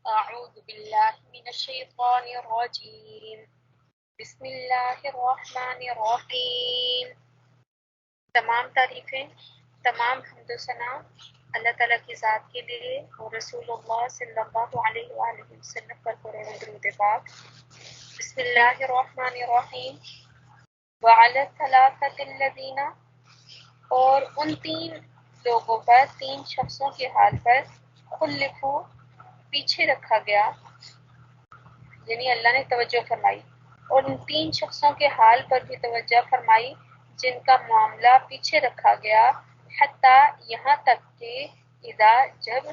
أعوذ بالله من الشيطان الرجيم بسم اللہ الرحمن الرحیم۔ تمام تعریفیں، تمام حمد و ثنا اللہ تعالیٰ کی ذات کے لیے اور رسول اللہ صلی اللہ علیہ وآلہ وسلم پر کروڑوں درود پاک۔ بسم اللہ الرحمن الرحیم۔ وعلی الثلاثة الذین، اور ان تین لوگوں پر، تین شخصوں کے حال پر، خلفو، پیچھے رکھا گیا، یعنی اللہ نے توجہ فرمائی، اور ان تین شخصوں کے حال پر بھی توجہ فرمائی جن کا معاملہ پیچھے رکھا گیا، حتیٰ یہاں تک کہ اذا، جب،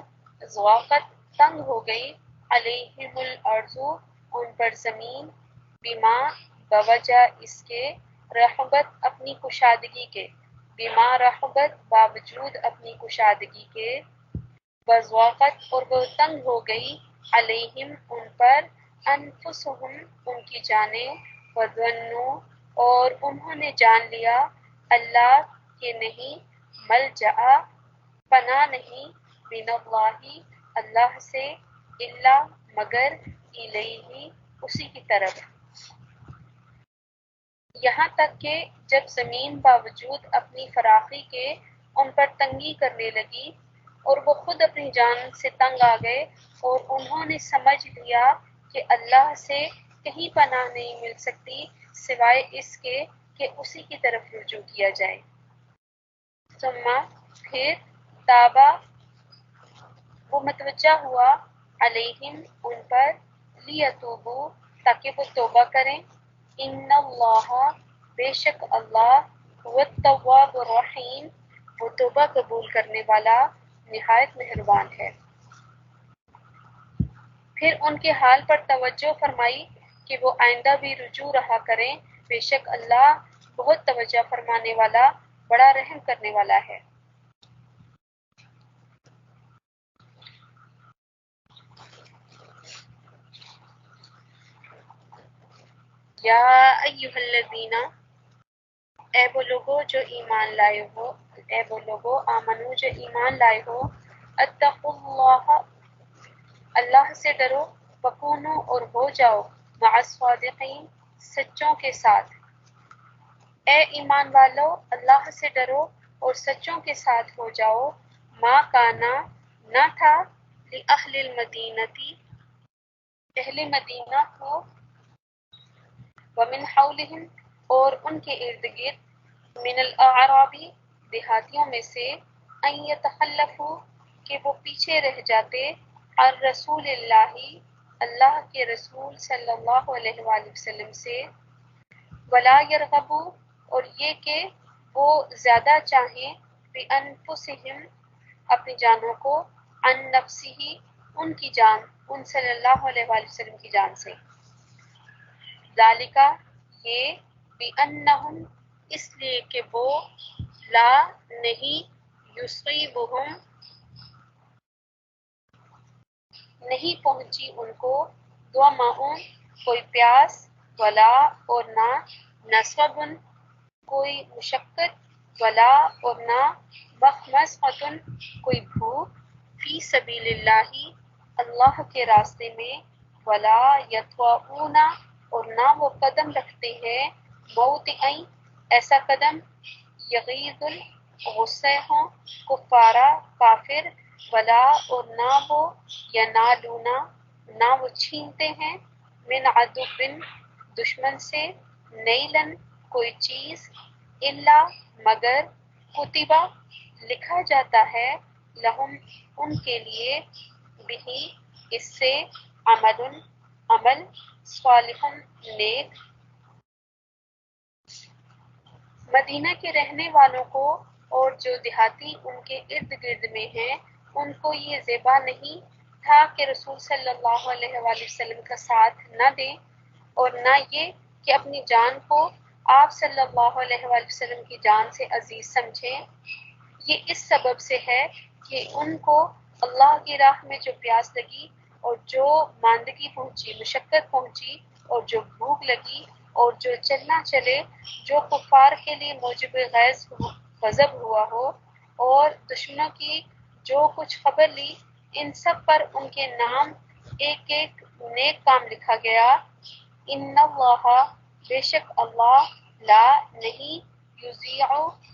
ضاقت، تنگ ہو گئی، علیہم الارض، ان پر زمین، بما، بوجہ اس کے، رحبت، اپنی کشادگی کے، بما رحبت، باوجود اپنی کشادگی کے، وضاقت، اور وہ تنگ ہو گئی، علیہم، ان پر، انفسہم، ان کی جانیں، وظنوا، اور انہوں نے جان لیا، اللہ کہ نہیں، ملجأ، پناہ نہیں، من اللہ، اللہ سے، الا، مگر، الیہ، اسی کی طرف، یہاں تک کہ جب زمین باوجود اپنی فراخی کے ان پر تنگی کرنے لگی اور وہ خود اپنی جان سے تنگ آ گئے اور انہوں نے سمجھ لیا کہ اللہ سے کہیں پناہ نہیں مل سکتی سوائے اس کے کہ اسی کی طرف رجوع کیا جائے۔ ثم، پھر، تابا، وہ متوجہ ہوا، علیہم، ان پر، لیتوبو، تاکہ وہ توبہ کریں، ان اللہ، بے شک اللہ، هو التواب الرحیم، وہ توبہ قبول کرنے والا نہایت مہربان ہے۔ پھر ان کے حال پر توجہ فرمائی کہ وہ آئندہ بھی رجوع رہا کریں، بے شک اللہ بہت توجہ فرمانے والا، بڑا رحم کرنے والا ہے۔ یا ایھا الذین، اے وہ لوگو جو ایمان لائے ہو، اے وہ لوگو آمنو جو ایمان لائے ہو، اتقوا اللہ، اللہ سے ڈرو، وکونوا، اور ہو جاؤ، مع الصادقین، سچوں کے ساتھ۔ اے ایمان والو، اللہ سے ڈرو اور سچوں کے ساتھ ہو جاؤ، ما کانا، نہ تھا، لأہل المدینتی، اہل مدینہ کو، ومن حولہم، اور ان کے ارد گرد، من الاعراب، دیہاتیوں میں سے، ان یتخلفوا، کہ وہ پیچھے رہ جاتے، عن رسول اللہ، اللہ کے رسول صلی اللہ علیہ وآلہ وسلم سے، ولا یرغبوا، اور یہ کہ وہ زیادہ چاہیں، بانفسہم، اپنی جانوں کو، عن نفسہ، ان کی جان، ان صلی اللہ علیہ وآلہ وسلم کی جان سے، ذالک، یہ، بانہم، اس لیے کہ وہ، لا، نہیں، یصیبہم، نہیں پہنچی ان کو، ظمأ، کوئی پیاس، ولا، اور نہ، نصب، کوئی مشقت، ولا، اور نہ، مخمصۃ، کوئی بھوک، فی سبیل اللہ، اللہ کے راستے میں، ولا یطؤون، اور نہ وہ قدم رکھتے ہیں، موطئا، ایسا قدم، یغیظ الغصہ ہوں، کفارا، کافر، ولا، اور نہ وہ، ینالون، نہ وہ چھینتے ہیں، من عدو، دشمن سے، نیلن، کوئی چیز، الا، مگر، کتبہ، لکھا جاتا ہے، لہم، ان کے لیے، بہ، اس سے، عمل، عمل، صالح، نیک۔ مدینہ کے رہنے والوں کو اور جو دیہاتی ان کے ارد گرد میں ہیں، ان کو یہ زیبا نہیں تھا کہ رسول صلی اللہ علیہ وآلہ وسلم کا ساتھ نہ دیں، اور نہ یہ کہ اپنی جان کو آپ صلی اللہ علیہ وآلہ وسلم کی جان سے عزیز سمجھیں۔ یہ اس سبب سے ہے کہ ان کو اللہ کی راہ میں جو پیاس لگی اور جو ماندگی پہنچی، مشقت پہنچی، اور جو بھوک لگی اور جو چلنا چلے، جو کفار کے لیے موجب غیظ، غضب ہوا ہو، اور دشمنوں کی جو کچھ خبر لی، ان سب پر ان کے نام ایک ایک نیک کام لکھا گیا. ان اللہ بے شک اللہ لا نہیں یضیع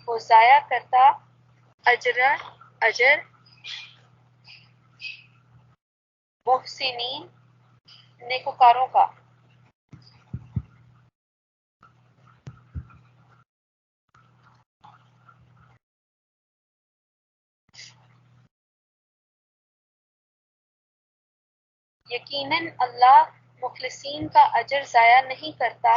وہ ضائع کرتا اجر محسنین نیکوکاروں کا. یقیناً اللہ مخلصین کا اجر ضائع نہیں کرتا.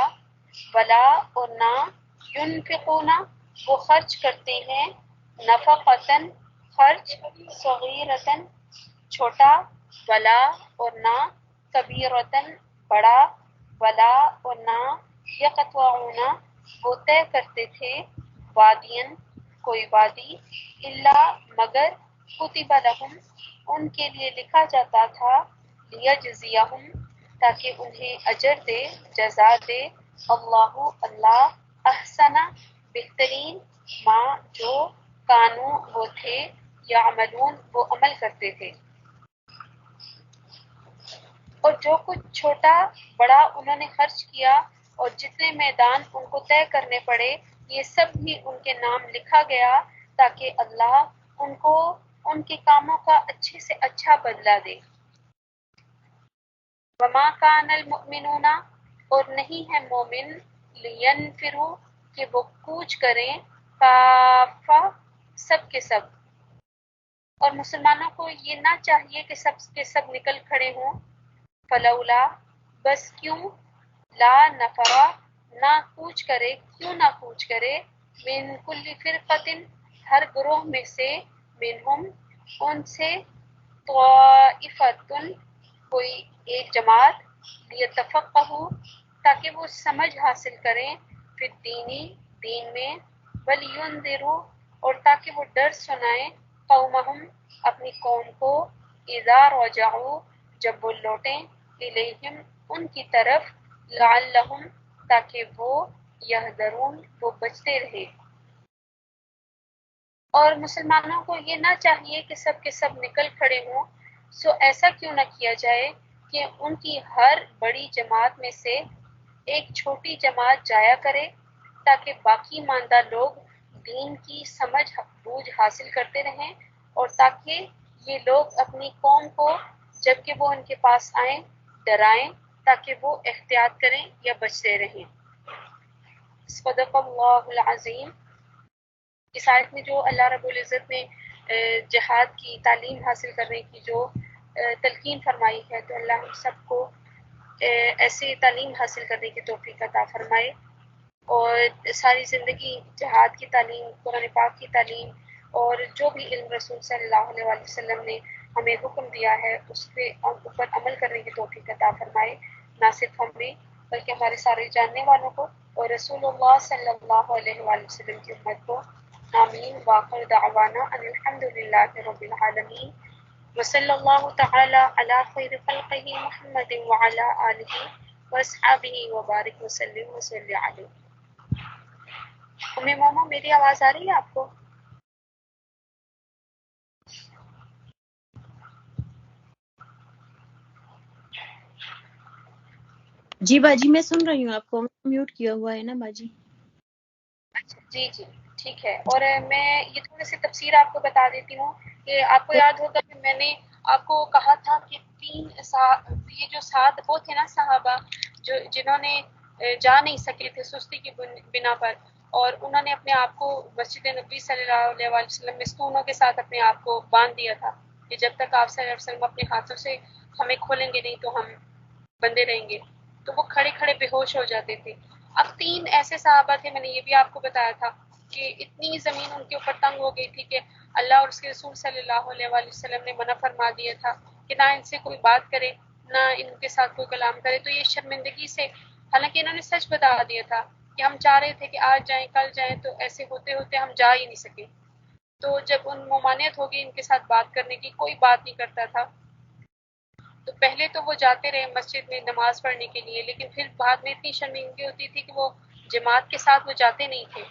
ولا اور نہ ینفقون وہ خرچ کرتے ہیں نفقتاً خرچ صغیرتاً چھوٹا ولا اور نہ کبیرتاً بڑا ولا اور نہ یقطعون وہ طے کرتے تھے وادین کوئی وادی الا مگر کتب لہم ان کے لیے لکھا جاتا تھا لیجزیہم تاکہ انہیں اجر دے جزا دے اللہ اللہ احسن بہترین ما جو کانو وہ تھے یعملون وہ عمل کرتے تھے. اور جو کچھ چھوٹا بڑا انہوں نے خرچ کیا اور جتنے میدان ان کو طے کرنے پڑے یہ سب بھی ان کے نام لکھا گیا تاکہ اللہ ان کو ان کے کاموں کا اچھے سے اچھا بدلہ دے. وما کان المؤمنون اور نہیں ہے مومن لینفروا کہ وہ کوچ کریں کافہ سب کے سب. اور مسلمانوں کو یہ نہ چاہیے کہ سب کے سب نکل کھڑے ہوں. فلولا بس کیوں لا نفرا نہ کوچ کرے کیوں نہ کوچ کرے من کل فرقۃ ہر گروہ میں سے منہم ان سے طائفۃ کوئی ایک جماعت لیتفقہوا تاکہ وہ سمجھ حاصل کریں فی الدینی دین میں ولینذروا اور تاکہ وہ ڈر سنائیں قومہم اپنی قوم کو اذا رجعوا جب وہ لوٹیں الیہم ان کی طرف لعلہم تاکہ وہ یحذرون وہ بچتے رہے. اور مسلمانوں کو یہ نہ چاہیے کہ سب کے سب نکل کھڑے ہوں سو ایسا کیوں نہ کیا جائے کہ ان کی ہر بڑی جماعت میں سے ایک چھوٹی جماعت جایا کرے تاکہ باقی ماندہ لوگ دین کی سمجھ بوجھ حاصل کرتے رہیں اور تاکہ یہ لوگ اپنی قوم کو جب کہ وہ ان کے پاس آئیں ڈرائیں تاکہ وہ احتیاط کریں یا بچتے رہیں. صدق اللہ العظیم. اس آیت میں جو اللہ رب العزت نے جہاد کی تعلیم حاصل کرنے کی جو تلقین فرمائی ہے تو اللہ ہم سب کو ایسی تعلیم حاصل کرنے کی توفیق عطا فرمائے اور ساری زندگی جہاد کی تعلیم قرآن پاک کی تعلیم اور جو بھی علم رسول صلی اللہ علیہ وآلہ وسلم نے ہمیں حکم دیا ہے اس پہ اوپر عمل کرنے کی توفیق عطا فرمائے نہ صرف ہمیں بلکہ ہمارے سارے جاننے والوں کو اور رسول اللہ صلی اللہ علیہ وآلہ وسلم کی امت کو. آمین. وآخر دعوانا ان الحمد للہ رب العالمین وصلی اللہ تعالی علی خیر خلقہ محمد وعلی آلہ واصحابہ وبارک وسلم وصلی علیہ. امی ماما میری آواز آ رہی ہے آپ کو؟ جی باجی میں سن رہی ہوں آپ کو. میوٹ کیا ہوا ہے نا باجی؟ اچھا جی جی ٹھیک ہے. اور میں یہ تھوڑی سی تفسیر آپ کو بتا دیتی ہوں کہ آپ کو یاد ہوگا کہ میں نے آپ کو کہا تھا کہ یہ جو 7 وہ تھے نا صحابہ جو جنہوں نے جا نہیں سکے تھے سستی کی بنا پر اور انہوں نے اپنے آپ کو مسجد نبی صلی اللہ علیہ وسلم میں ستونوں کے ساتھ اپنے آپ کو باندھ دیا تھا کہ جب تک آپ صلی اللہ علیہ وسلم اپنے ہاتھوں سے ہمیں کھولیں گے نہیں تو ہم بندے رہیں گے. تو وہ کھڑے کھڑے بے ہوش ہو جاتے تھے. اب 3 ایسے صحابہ تھے میں نے یہ بھی آپ کو بتایا تھا کہ اتنی زمین ان کے اوپر تنگ ہو گئی تھی کہ اللہ اور اس کے رسول صلی اللہ علیہ وآلہ وسلم نے منع فرما دیا تھا کہ نہ ان سے کوئی بات کرے نہ ان کے ساتھ کوئی کلام کرے. تو یہ شرمندگی سے حالانکہ انہوں نے سچ بتا دیا تھا کہ ہم چاہ رہے تھے کہ آج جائیں کل جائیں تو ایسے ہوتے ہوتے ہم جا ہی نہیں سکے. تو جب ان ممانعت ہوگی ان کے ساتھ بات کرنے کی کوئی بات نہیں کرتا تھا تو پہلے تو وہ جاتے رہے مسجد میں نماز پڑھنے کے لیے لیکن پھر بعد میں اتنی شرمندگی ہوتی تھی کہ وہ جماعت کے ساتھ وہ جاتے نہیں تھے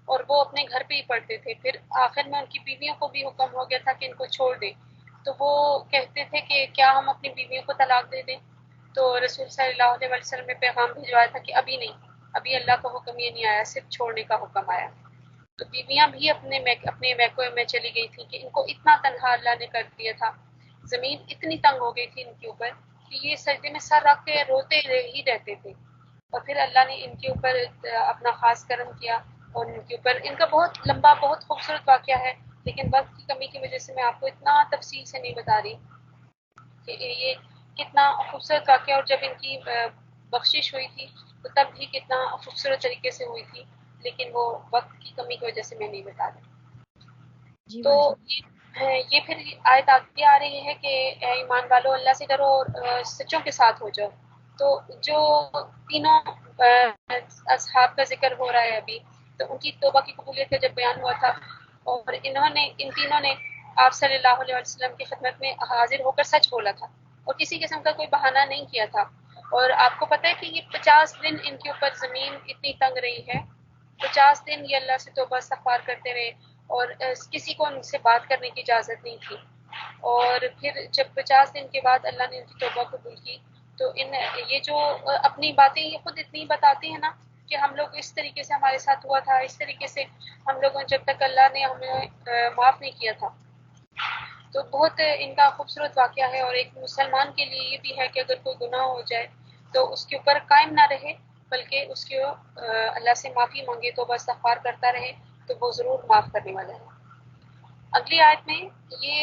اور وہ اپنے گھر پہ ہی پڑھتے تھے. پھر آخر میں ان کی بیویوں کو بھی حکم ہو گیا تھا کہ ان کو چھوڑ دیں تو وہ کہتے تھے کہ کیا ہم اپنی بیویوں کو طلاق دے دیں؟ تو رسول صلی اللہ علیہ وسلم نے پیغام بھجوایا تھا کہ ابھی نہیں، ابھی اللہ کا حکم یہ نہیں آیا، صرف چھوڑنے کا حکم آیا۔ تو بیویاں بھی اپنے میکوے میں چلی گئی تھیں کہ ان کو اتنا تنہا اللہ نے کر دیا تھا، زمین اتنی تنگ ہو گئی تھی ان کے اوپر کہ یہ سجدے میں سر رکھ کے روتے ہی رہتے تھے۔ اور پھر اللہ نے ان کے اوپر اپنا خاص کرم کیا، اور ان کے اوپر ان کا بہت لمبا بہت خوبصورت واقعہ ہے، لیکن وقت کی کمی کی وجہ سے میں آپ کو اتنا تفصیل سے نہیں بتا رہی کہ یہ کتنا خوبصورت واقعہ، اور جب ان کی بخشش ہوئی تھی تو تب بھی کتنا خوبصورت طریقے سے ہوئی تھی، لیکن وہ وقت کی کمی کی وجہ سے میں نہیں بتا رہی۔ جی تو باجی۔ یہ پھر آیت آگے آ رہی ہے کہ اے ایمان والو اللہ سے ڈرو اور سچوں کے ساتھ ہو جاؤ۔ تو جو تینوں اصحاب کا ذکر ہو رہا ہے ابھی، تو ان کی توبہ کی قبولیت کا جب بیان ہوا تھا، اور ان تینوں نے آپ صلی اللہ علیہ وسلم کی خدمت میں حاضر ہو کر سچ بولا تھا اور کسی قسم کا کوئی بہانہ نہیں کیا تھا۔ اور آپ کو پتہ ہے کہ یہ 50 دن ان کے اوپر زمین اتنی تنگ رہی ہے، 50 دن یہ اللہ سے توبہ استغفار کرتے رہے، اور کسی کو ان سے بات کرنے کی اجازت نہیں تھی۔ اور پھر جب 50 دن کے بعد اللہ نے ان کی توبہ قبول کی، تو یہ جو اپنی باتیں یہ خود اتنی بتاتے ہیں نا کہ ہم لوگ اس طریقے سے ہمارے ساتھ ہوا تھا، اس طریقے سے ہم لوگوں جب تک اللہ نے ہمیں معاف نہیں کیا تھا۔ تو بہت ان کا خوبصورت واقعہ ہے، اور ایک مسلمان کے لیے یہ بھی ہے کہ اگر کوئی گناہ ہو جائے تو اس کے اوپر قائم نہ رہے، بلکہ اس کے اللہ سے معافی مانگے، توبہ استغفار کرتا رہے، تو وہ ضرور معاف کرنے والا ہے۔ اگلی آیت میں یہ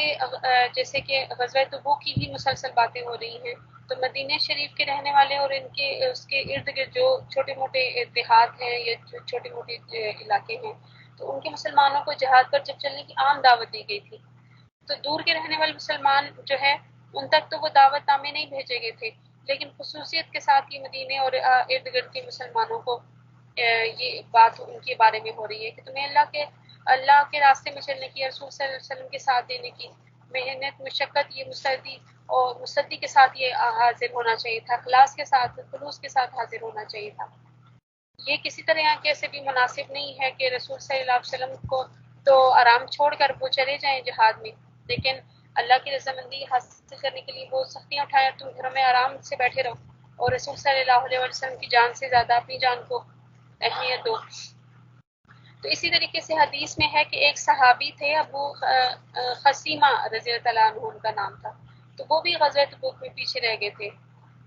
جیسے کہ غزوہ تبوک کی ہی مسلسل باتیں ہو رہی ہیں، تو مدینہ شریف کے رہنے والے اور اس کے ارد گرد جو چھوٹے موٹے دیہات ہیں یا چھوٹے موٹے علاقے ہیں، تو ان کے مسلمانوں کو جہاد پر جب چلنے کی عام دعوت دی گئی تھی، تو دور کے رہنے والے مسلمان جو ہے ان تک تو وہ دعوت نامے نہیں بھیجے گئے تھے، لیکن خصوصیت کے ساتھ یہ مدینے اور ارد گرد کے مسلمانوں کو یہ بات ان کے بارے میں ہو رہی ہے کہ تمہیں اللہ کے راستے میں چلنے کی، رسول صلی اللہ علیہ وسلم کے ساتھ دینے کی محنت مشقت، یہ مصدی کے ساتھ یہ حاضر ہونا چاہیے تھا، خلاص کے ساتھ خلوص کے ساتھ حاضر ہونا چاہیے تھا۔ یہ کسی طرح کیسے بھی مناسب نہیں ہے کہ رسول صلی اللہ علیہ وسلم کو تو آرام چھوڑ کر وہ چلے جائیں جہاد میں، لیکن اللہ کی رضامندی حاصل کرنے کے لیے وہ سختیاں اٹھائیں، تم گھروں میں آرام سے بیٹھے رہو اور رسول صلی اللہ علیہ وسلم کی جان سے زیادہ اپنی جان کو اہمیت دو۔ تو اسی طریقے سے حدیث میں ہے کہ ایک صحابی تھے ابو خسیمہ رضی اللہ عنہ ان کا نام تھا، تو وہ بھی غزوہ تبوک میں پیچھے رہ گئے تھے۔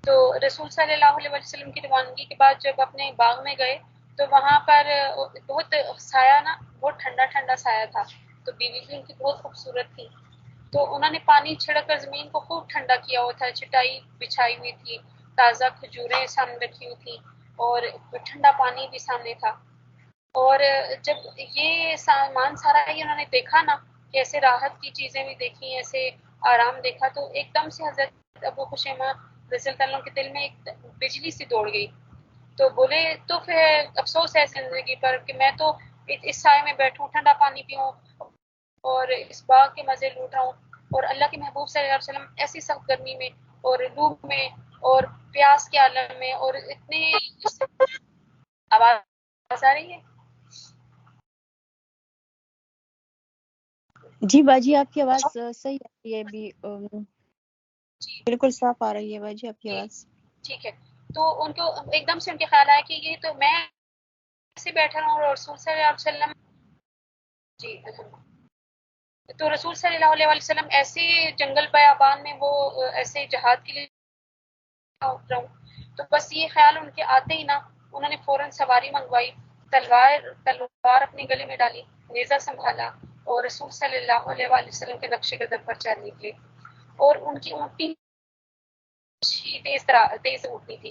تو رسول صلی اللہ علیہ وسلم کی روانگی کے بعد جب اپنے باغ میں گئے تو وہاں پر بہت سایہ نا، بہت ٹھنڈا ٹھنڈا سایہ تھا، تو بیوی بھی ان کی بہت خوبصورت تھی، تو انہوں نے پانی چھڑک کر زمین کو خوب ٹھنڈا کیا ہوا تھا، چٹائی بچھائی ہوئی تھی، تازہ کھجوریں سامنے رکھی ہوئی تھی، اور ٹھنڈا پانی بھی سامنے تھا۔ اور جب یہ سامان سارا ہی انہوں نے دیکھا نا کہ ایسے راحت کی چیزیں بھی دیکھی، ایسے آرام دیکھا، تو ایک دم سے حضرت ابو خشیمہ رضی اللہ عنہ کے دل میں ایک بجلی سی دوڑ گئی، تو بولے تو پھر افسوس ہے زندگی پر کہ میں تو اس سائے میں بیٹھوں، ٹھنڈا پانی پیوں اور اس باغ کے مزے لوٹ رہا ہوں، اور اللہ کے محبوب صلی اللہ علیہ وسلم ایسی سخت گرمی میں اور لو میں اور پیاس کے عالم میں، اور اتنے آواز آ رہی ہے؟ جی باجی آپ کی آواز صحیح آ رہی ہے ابھی، بالکل صاف آ رہی ہے باجی آپ کی آواز۔ ٹھیک ہے، تو ان کو ایک دم سے ان کے خیال آیا کہ یہ تو میں ایسے بیٹھا ہوں اور رسول صلی اللہ علیہ وسلم جی تو رسول صلی اللہ علیہ وسلم ایسے جنگل بیابان میں وہ ایسے جہاد کے لیے اترا ہوں، تو بس یہ خیال ان کے آتے ہی نا انہوں نے فوراً سواری منگوائی، تلوار اپنے گلے میں ڈالی، نیزہ سنبھالا اور رسول صلی اللہ علیہ وسلم کے نقش قدم پر چل نکلے، اور ان کی اونٹنی تیز اونٹنی تھی،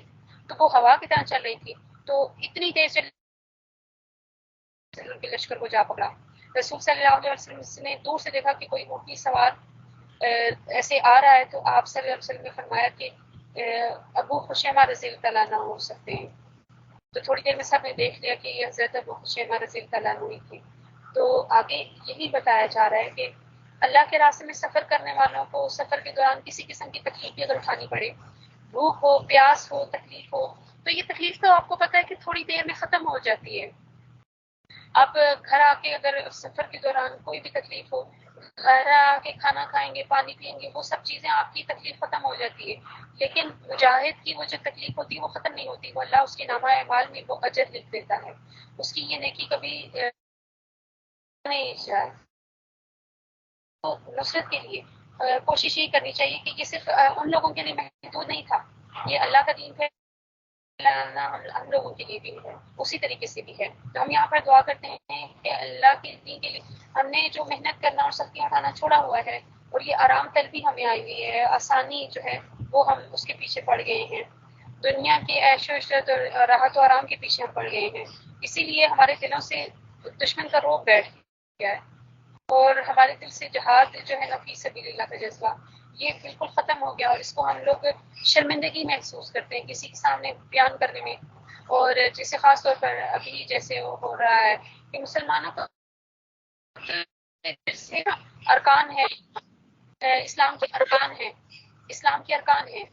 تو وہ ہوا کی طرح چل رہی تھی، تو اتنی تیز کے لشکر کو جا پکڑا۔ رسول صلی اللہ علیہ وسلم نے دور سے دیکھا کہ کوئی اونٹنی سوار ایسے آ رہا ہے، تو آپ صلی اللہ علیہ وسلم نے فرمایا کہ ابو خشیمہ رضی اللہ عنہ ہو سکتے ہیں، تو تھوڑی دیر میں سب نے دیکھ لیا کہ یہ حضرت ابو خشیمہ رضی اللہ عنہ تھی۔ تو آگے یہی بتایا جا رہا ہے کہ اللہ کے راستے میں سفر کرنے والوں کو سفر کے دوران کسی قسم کی تکلیف بھی اگر اٹھانی پڑے، بھوک ہو، پیاس ہو، تکلیف ہو، تو یہ تکلیف تو آپ کو پتہ ہے کہ تھوڑی دیر میں ختم ہو جاتی ہے۔ آپ گھر آ کے اگر سفر کے دوران کوئی بھی تکلیف ہو، رہ کے کھانا کھائیں گے، پانی پئیں گے، وہ سب چیزیں آپ کی تکلیف ختم ہو جاتی ہے. لیکن مجاہد کی وہ جو تکلیف ہوتی ہے وہ ختم نہیں ہوتی. وہ اللہ اس کے نامہ اعمال میں وہ اجر لکھ دیتا ہے. اس کی یہ نیکی کبھی نہیں جائے. تو نصرت کے لیے کوشش یہ کرنی چاہیے کہ یہ صرف ان لوگوں کے لیے محدود نہیں تھا. یہ اللہ کا دین ہے، ہم لوگوں کے لیے بھی ہے، اسی طریقے سے بھی ہے. تو ہم یہاں پر دعا کرتے ہیں کہ اللہ کے دین کے لیے ہم نے جو محنت کرنا اور سختیاں اٹھانا چھوڑا ہوا ہے، اور یہ آرام طلبی ہمیں آئی ہوئی ہے، آسانی جو ہے وہ ہم اس کے پیچھے پڑ گئے ہیں. دنیا کے عیش و عشرت اور راحت و آرام کے پیچھے ہم پڑ گئے ہیں. اسی لیے ہمارے دلوں سے دشمن کا روب بیٹھ گیا ہے، اور ہمارے دل سے جہاد جو ہے نا فی سبیل اللہ کا جذبہ یہ بالکل ختم ہو گیا. اور اس کو ہم لوگ شرمندگی محسوس کرتے ہیں کسی کے سامنے بیان کرنے میں. اور جیسے خاص طور پر ابھی جیسے وہ ہو رہا ہے کہ مسلمانوں کا ارکان ہے، اسلام کے ارکان ہیں، اسلام کے ارکان ہیں،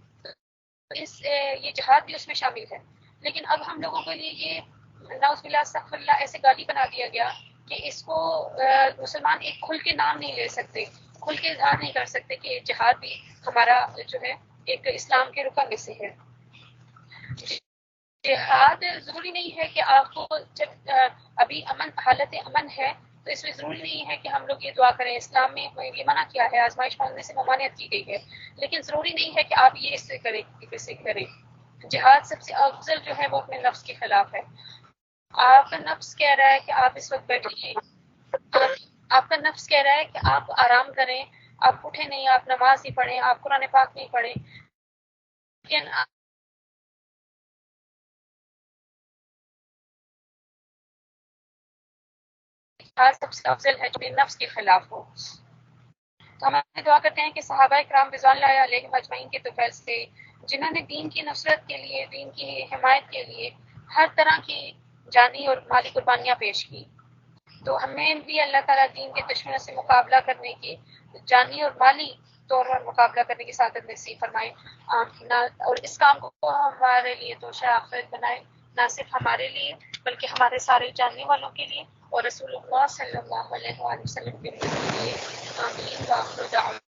یہ جہاد بھی اس میں شامل ہے. لیکن اب ہم لوگوں کے لیے یہ نعوذ باللہ استغفر اللہ ایسے گالی بنا دیا گیا کہ اس کو مسلمان ایک کھل کے نام نہیں لے سکتے، کھل کے اظہار نہیں کر سکتے کہ جہاد بھی ہمارا جو ہے ایک اسلام کے رکن میں سے ہے. جہاد ضروری نہیں ہے کہ آپ کو جب ابھی حالت امن ہے تو اس میں ضروری نہیں ہے کہ ہم لوگ یہ دعا کریں. اسلام میں یہ منع کیا ہے، آزمائش پڑھنے سے ممانعت کی گئی ہے، لیکن ضروری نہیں ہے کہ آپ یہ اس سے کریں اسے کریں. جہاد سب سے افضل جو ہے وہ اپنے نفس کے خلاف ہے. آپ کا نفس کہہ رہا ہے کہ آپ اس وقت بیٹھیے، آپ کا نفس کہہ رہا ہے کہ آپ آرام کریں، آپ اٹھیں نہیں، آپ نماز نہیں پڑھیں، آپ قرآن پاک نہیں پڑھیں. لیکن سب سے افضل ہے جو نفس کے خلاف ہو. تو ہم دعا کرتے ہیں کہ صحابہ کرام رضوان اللہ علیہم اجمعین کے طفیل سے جنہوں نے دین کی نصرت کے لیے، دین کی حمایت کے لیے ہر طرح کی جانی اور مالی قربانیاں پیش کی، تو ہمیں بھی اللہ تعالیٰ دین کے دشمنوں سے مقابلہ کرنے کی جانی اور مالی طور پر مقابلہ کرنے کی سعادت نصیب فرمائے. اور اس کام کو ہمارے لیے تو شرافت بنائے، نہ صرف ہمارے لیے بلکہ ہمارے سارے جاننے والوں کے لیے اور رسول اللہ صلی اللہ علیہ وآلہ وسلم کے لیے. آمین وآخر دعوانا